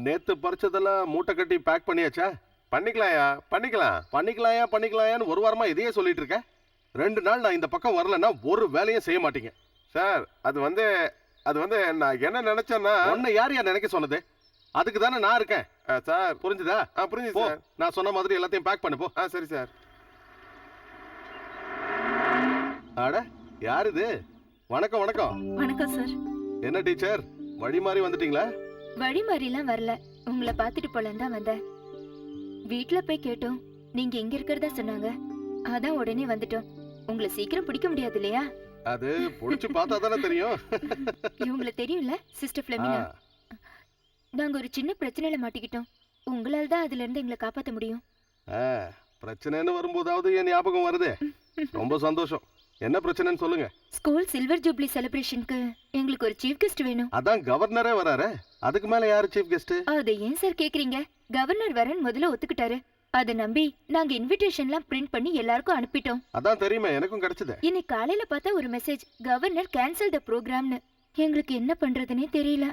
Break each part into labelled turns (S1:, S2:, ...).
S1: நேத்து பறிச்சதெல்லாம் மூட்டை கட்டி பேக் பண்ணியாச்சா?
S2: பண்ணிக்கலாம்யா, பண்ணிக்கலாம்.
S1: பண்ணிக்கலாயான்னு ஒரு வாரமா இதையே சொல்லிட்டு இருக்க. 2 நாள் நான் இந்த பக்கம் வரலன்னா ஒரு வேலையும் செய்ய மாட்டீங்க.
S2: சார், அது வந்து நான் என்ன நினைச்சேன்னா,
S1: உன்னை யார் நினைக்க சொன்னது? அதுக்கு தானே நான் இருக்கேன்.
S2: சார்
S1: புரிஞ்சுதா?
S2: புரிஞ்சுது
S1: போ,
S2: சார்.
S1: நான் சொன்ன மாதிரி எல்லாத்தையும் பேக் பண்ணு போ.
S2: சரி சார்.
S1: அட, யார் இது? வணக்கம் வணக்கம்.
S3: வணக்கம் சார்.
S1: என்ன டீச்சர், வழி மாறி வந்துட்டீங்களா?
S3: வழி மாதிரிலாம் வரல, உங்களை பார்த்துட்டு போலன்னு தான் வந்தேன். வீட்ல போய் கேட்டோம், நீங்க இங்க இருக்கிறதா சொன்னாங்க. அதான் உடனே வந்துட்டோம். உங்களை சீக்கிரம் பிடிக்க முடியாது இல்லையா?
S1: அது புடிச்சு பார்த்தா தானே தெரியும்.
S3: இவங்களை தெரியும்ல, சிஸ்டர் ஃபிளமினா. நாங்க ஒரு சின்ன பிரச்சனையில மாட்டிக்கிட்டோம். உங்களால தான் அதுல இருந்து எங்களை காப்பாத்த முடியும்.
S1: பிரச்சனைன்னு வரும்போதாவது என் ஞாபகம் வருது. ரொம்ப சந்தோஷம். என்ன பிரச்சனைன்னு சொல்லுங்க.
S3: ஸ்கூல் சில்வர் ஜூப்ளி செலிப்ரேஷனுக்கு எங்களுக்கு ஒரு சீஃப் கெஸ்ட் வேணும்.
S1: அதான் கவர்னரே வராரு. அதுக்கு மேல யாரு சீஃப் கெஸ்ட்?
S3: அதை ஏன் சார் கேக்குறீங்க? கவர்னர் வரேன்னு முதல்ல ஒத்துக்கிட்டாரு. அதை நம்பி நாங்க இன்விடேஷன்லாம் பிரிண்ட் பண்ணி எல்லாருக்கும் அனுப்பிட்டோம்.
S1: அதான் தெரியுமே, எனக்கும் கிடைச்சது.
S3: இன்னைக்கு காலையில பார்த்தா ஒரு மெசேஜ், கவர்னர் கேன்சல் த ப்ரோக்ராம்னு. எங்களுக்கு என்ன பண்றதுன்னே தெரியல.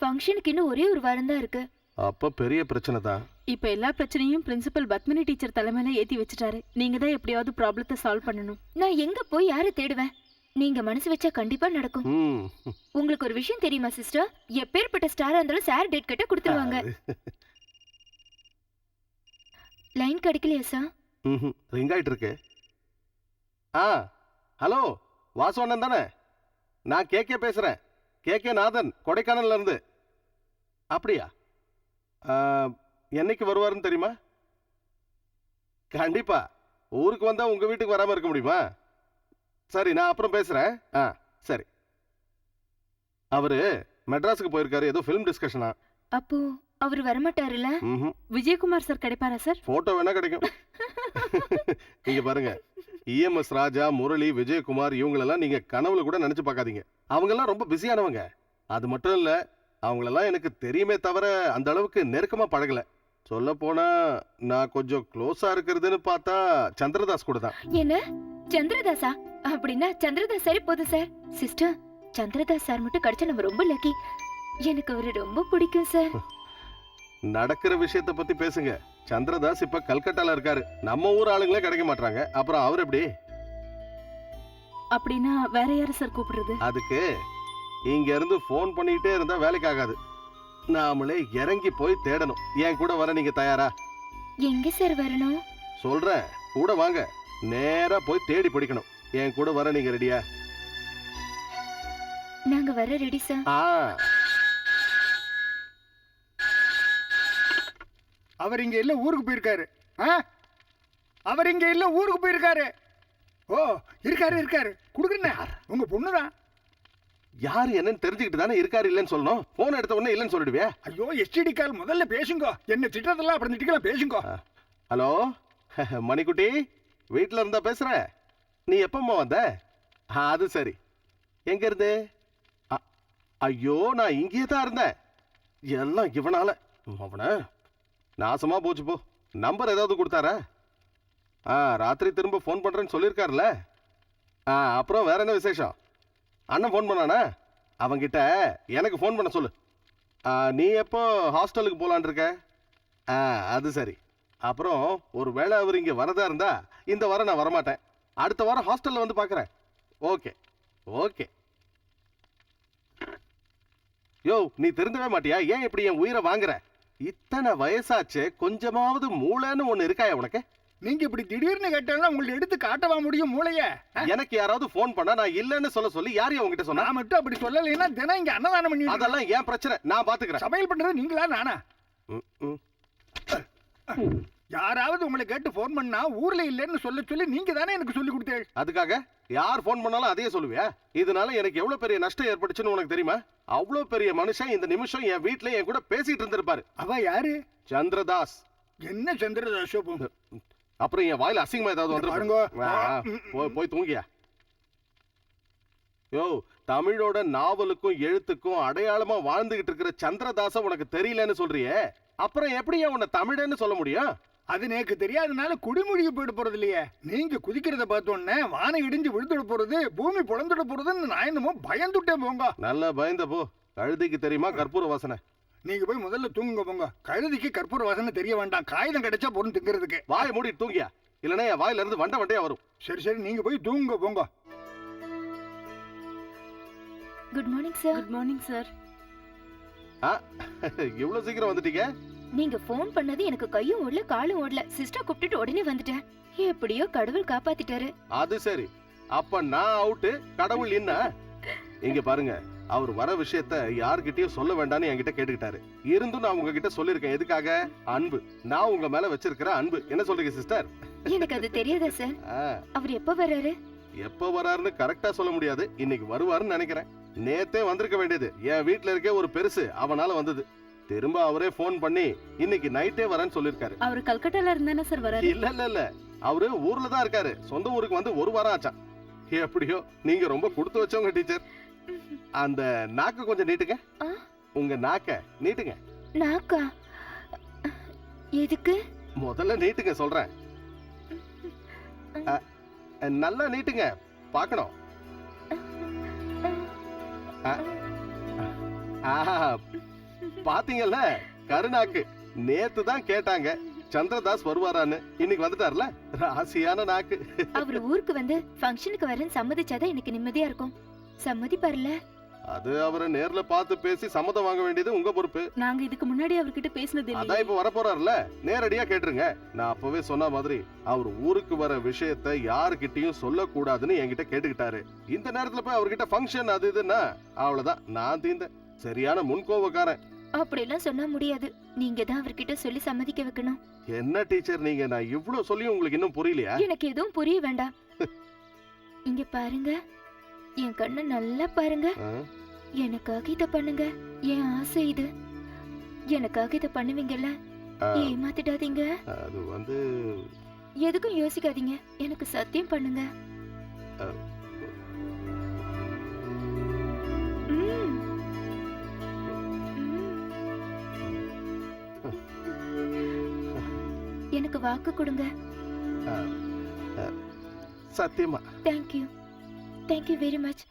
S3: ஃபங்க்ஷனுக்கு இன்னும் ஒரே ஒரு வாரம் தான் இருக்கு.
S1: அப்ப பெரிய பிரச்சனை தான்.
S4: இப்ப எல்லா பிரச்சனையும் பிரின்சிபல் பத்மினி டீச்சர் தலைமையில ஏத்தி வச்சுட்டாரு. நீங்க தான் எப்படியாவது ப்ராப்ளத்தை சால்வ் பண்ணணும்.
S3: நான் எங்க போய் யாரை தேடுவேன்? நீங்க மனசு வச்சா கண்டிப்பா நடக்கும். உங்களுக்கு ஒரு விஷயம் தெரியுமா சிஸ்டர்? எப்பேற்பட்ட ஸ்டாரா இருந்தாலும் சார் டேட் கட்ட கொடுத்துருவாங்க. லைன் கிடைக்கலையா சார்?
S1: ரிங் ஆயிட்டு இருக்கு. ஹலோ, வாசு அண்ணன் தானே? நான் கேகே பேசுறேன். கேகே நாதன், கொடைக்கானல்ல இருந்து. அப்படியா? என்னைக்கு வருவாருன்னு தெரியுமா? கண்டிப்பா. ஊருக்கு வந்தா உங்க வீட்டுக்கு வராம இருக்க முடியுமா? சரி, நான் அப்புறம் பேசுறேன். சரி. அவரு மெட்ராஸுக்கு போயிருக்காரு, ஏதோ ஃபிலிம் டிஸ்கஷனா.
S3: அப்போ அவர் வரமாட்டாருல்ல?
S4: விஜயகுமார் சார் கிடைப்பாரா சார்?
S1: போட்டோ வேணா கிடைக்கும். நீங்க பாருங்க, இஎம்எஸ் ராஜா, முரளி, விஜயகுமார் இவங்களெல்லாம் நீங்க கனவுல கூட நினைச்சு பார்க்காதீங்க. அவங்கெல்லாம் ரொம்ப பிஸியானவங்க. அது மட்டும் இல்ல, அவங்களெல்லாம் எனக்கு தெரியுமே தவிர அந்த அளவுக்கு நெருக்கமா பழகல. சொல்ல போனா நான் கொஞ்சம் க்ளோஸா இருக்கிறதுன்னு பார்த்தா சந்திரதாஸ் கூட தான்.
S3: என்ன, சந்திரதாஸா? அப்படின்னா சந்திரதாஸ் சரி போதும் சார். சிஸ்டர், சந்திரதாஸ் சார் மட்டும் கிடைச்சா நம்ம ரொம்ப லக்கி. எனக்கு அவரு ரொம்ப பிடிக்கும் சார்.
S1: நடக்கிற விஷயத்த பத்தி பேசுங்க. சந்திரதாஸ் இப்ப கல்கட்டால இருக்காரு. நம்ம ஊர் ஆளுங்களே கிடைக்க மாட்டாங்க. அப்புறம் அவர் எப்படி?
S4: அப்படின்னா வேற யாரு சார் கூப்பிடுறது?
S1: அதுக்கு இங்க இருந்து போன் பண்ணிட்டே இருந்தா வேலைக்கு ஆகாது. நாமளே இறங்கி போய் தேடணும். என் கூட வர நீங்க தயாரா?
S3: எங்க சார் வரணும்?
S1: சொல்றேன், கூட வாங்க. நேரா போய் தேடி பிடிக்கணும். என் கூட வர நீங்க ரெடியா?
S3: நாங்க வர ரெடி சார்.
S5: அவர் இங்க இல்ல, ஊருக்கு போயிருக்காரு. அவர் இங்க இல்ல, ஊருக்கு போயிருக்காரு. ஓ, இருக்காரு. குடுக்குறேன், உங்க பொண்ணுதான்.
S1: யாரு என்னன்னு தெரிஞ்சுக்கிட்டு தானே இருக்காரு இல்லன்னு சொல்லணும். போன் எடுத்த உடனே இல்லன்னு சொல்லிடுவே.
S5: ஐயோ, எஸ்டிடி கால் முதல்ல பேசுங்க. என்ன திட்டத்தெல்லாம் அப்புறம் திட்டிக்கலாம், பேசுங்க.
S1: ஹலோ மணிக்குட்டி, வீட்டுல இருந்தா பேசுற? நீ எப்பம்மா வந்த? அது சரி. எங்க இருந்து? ஐயோ, நான் இங்கேயே தான் இருந்தேன். எல்லாம் இவனால. அவன நாசமா போச்சு போ. நம்பர் ஏதாவது கொடுத்தாரா? ராத்திரி திரும்ப ஃபோன் பண்றேன்னு சொல்லியிருக்காருல்ல. அப்புறம் வேற என்ன விசேஷம்? அண்ணன் ஃபோன் பண்ணானா? அவங்கிட்ட எனக்கு ஃபோன் பண்ண சொல்லு. நீ எப்போ ஹாஸ்டலுக்கு போலான் இருக்க? அது சரி. அப்புறம் ஒரு வேளை அவர் இங்கே வரதா இருந்தா இந்த வாரம் நான் வரமாட்டேன். அடுத்த வாரம் ஹாஸ்டல்ல வந்து பார்க்குறேன். ஓகே. யோ, நீ திருந்தவே மாட்டியா? ஏன் இப்படி என் உயிரை வாங்குற? இத்தனை வயசாச்சு, கொஞ்சமாவது மூளைன்னு ஒண்ணு இருக்காயா உனக்கு?
S5: நீங்க இப்படி திடீர்னு கேட்டாலும் உங்களை எடுத்து காட்டவா முடியும் மூளைய?
S1: எனக்கு யாராவது போன் பண்ணா நான் இல்லன்னு சொல்ல சொல்லி யாரையும் உங்ககிட்ட சொன்னா?
S5: நான் மட்டும் அப்படி சொல்லலைன்னா தினம் இங்க அன்னதானம் பண்ணி.
S1: அதெல்லாம் ஏன் பிரச்சனை, நான் பாத்துக்கிறேன்.
S5: சமையல் பண்றது நீங்களா நானா? யாராவது உங்களை கேட்டு போன் பண்ணா ஊர்ல இல்லன்னு சொல்ல சொல்லி நீங்க தானே எனக்கு சொல்லி கொடுத்தீங்க.
S1: அதுக்காக யார் போன் பண்ணாலும் அதையே சொல்லுவியா? இதனால எனக்கு எவ்வளவு பெரிய நஷ்டம் ஏற்பட்டுச்சுன்னு உனக்கு தெரியுமா? அவ்வளவு பெரிய மனுஷன் இந்த நிமிஷம் என் வீட்டுல என் கூட பேசிட்டு இருந்திருப்பாரு.
S5: அவ யாரு?
S1: சந்திரதாஸ்.
S5: என்ன சந்திரதாஸ்?
S1: அப்புறம் என் வாயில அசிங்கமா ஏதாவது வந்து போய் தூங்கியா? யோ, தமிழோட நாவலுக்கும் எழுத்துக்கும் அடையாளமா வாழ்ந்துகிட்டு இருக்கிற சந்திரதாச உனக்கு தெரியலன்னு சொல்றியே, அப்புறம் எப்படியா உன்னை தமிழன்னு சொல்ல முடியும்?
S5: அது எனக்கு தெரியாதனால குடிமொழிக்கு போயிட்டு போறது இல்லையே. நீங்க குதிக்கிறத பார்த்தோன்னே வானம் இடிஞ்சு விழுந்துட போறது, பூமி பொழந்துட போறதுன்னு நான் என்னமோ பயந்துட்டேன். போங்க.
S1: நல்லா பயந்த போ. கழுதிக்கு தெரியுமா கற்பூர வாசனை?
S5: நீங்க போய் முதல்ல தூங்குங்க போங்க. கழுதிக்கு கற்பூர வாசனை தெரிய வேண்டாம். காகிதம் கிடைச்சா பொருள் திங்கிறதுக்கு.
S1: வாயை மூடி தூங்கியா, இல்லைன்னா என் வாயில இருந்து வண்டையா வரும்.
S5: சரி சரி, நீங்க போய் தூங்குங்க போங்க.
S3: Good morning sir.
S4: Good morning sir.
S1: இவ்வளவு சீக்கிரம் வந்துட்டீங்க?
S3: நீங்க ஃபோன் பண்ணது எனக்கு கையும் ஓடல காலும் ஓடல. சிஸ்டர் கூப்பிட்டுட்டு உடனே வந்துட்டேன். எப்படியோ கடவுள் காப்பாத்திட்டாரு.
S1: அது சரி, அப்ப நான் அவுட்டு, கடவுள் என்ன? இங்க பாருங்க, அவர் வர விஷயத்த யார்கிட்டயும் சொல்ல வேண்டாம்னு என்கிட்ட கேட்டுக்கிட்டாரு. இருந்தும் நான் உங்ககிட்ட சொல்லிருக்கேன். எதுக்காக? அன்பு. நான் உங்க மேல வச்சிருக்கிற அன்பு. என்ன சொல்றீங்க சிஸ்டர்?
S3: எனக்கு அது தெரியாதா சார்? அவர் எப்ப வர்றாரு?
S1: எப்ப வராருன்னு கரெக்டா சொல்ல முடியாது. இன்னைக்கு வருவாருன்னு நினைக்கிறேன். நேத்தே வந்திருக்க வேண்டியது. என் வீட்ல இருக்கே ஒரு பெருசு, அவனால வந்தது. திரும்ப அவரே போன் பண்ணி இன்னைக்கு நைட்டே வரேன்னு சொல்லிருக்காரு.
S4: அவர் கல்கட்டால இருந்தானே சார் வராரு?
S1: இல்ல, அவரு ஊர்ல தான் இருக்காரு. சொந்த ஊருக்கு வந்து ஒரு வாரம் ஆச்சான். எப்படியோ நீங்க ரொம்ப கொடுத்து வச்சவங்க டீச்சர். அந்த நாக்கு கொஞ்சம் நீட்டுங்க. உங்க நாக்க நீட்டுங்க.
S3: நாக்கா? எதுக்கு?
S1: முதல்ல நீட்டுங்க சொல்றேன். நல்லா நீட்டுங்க, பார்க்கணும். பாத்தீங்கல்ல, கருநாக்கு. நேத்து தான் கேட்டாங்க சந்திரதாஸ் வருவாரான்னு. இன்னைக்கு வந்துட்டார்ல. ராசியான நாக்கு.
S3: அவர் ஊருக்கு வந்து ஃபங்க்ஷனுக்கு வரேன்னு சம்மதிச்சாதான் எனக்கு நிம்மதியா இருக்கும். சம்மதிப்பார்ல?
S1: அது அவரை நேர்ல பார்த்து பேசி சம்மதம் வாங்க வேண்டியது உங்க பொறுப்பு.
S4: நாங்க இதுக்கு முன்னாடி அவர்கிட்ட பேசினது
S1: அதான்
S4: இல்லையே.
S1: இப்ப வர போறாருல, நேரடியா கேட்டுருங்க. நான் அப்பவே சொன்ன மாதிரி அவர் ஊருக்கு வர விஷயத்த யாருக்கிட்டையும் சொல்லக்கூடாதுன்னு என்கிட்ட கேட்டுக்கிட்டாரு. இந்த நேரத்துல போய் அவர்கிட்ட ஃபங்க்ஷன் அது இதுன்னா அவ்வளவுதான், நான் தீந்தேன். சரியான முன்கோபக்காரன்.
S3: அப்படியெல்லாம் சொன்னா முடியாது. நீங்க தான் அவர்கிட்ட சொல்லி சம்மதிக்க வைக்கணும்.
S1: என்ன டீச்சர் நீங்க, நான் இவ்ளோ சொல்லியும் உங்களுக்கு இன்னும் புரியலையா?
S3: எனக்கு எதுவும் புரிய வேண்டாம். இங்க பாருங்க, என் கண்ணை நல்லா பாருங்க. எனக்காக இத பண்ணுங்க. என் ஆசை இது. எனக்காக இத பண்ணுவீங்கல்ல? ஏமாத்திடாதீங்க.
S1: அது வந்து
S3: எதுக்கும் யோசிக்காதீங்க. எனக்கு சத்தியம் பண்ணுங்க. ம். எனக்கு வாக்கு கொடுங்க.
S1: சத்தியமா.
S3: தேங்க்யூ. Thank you very much.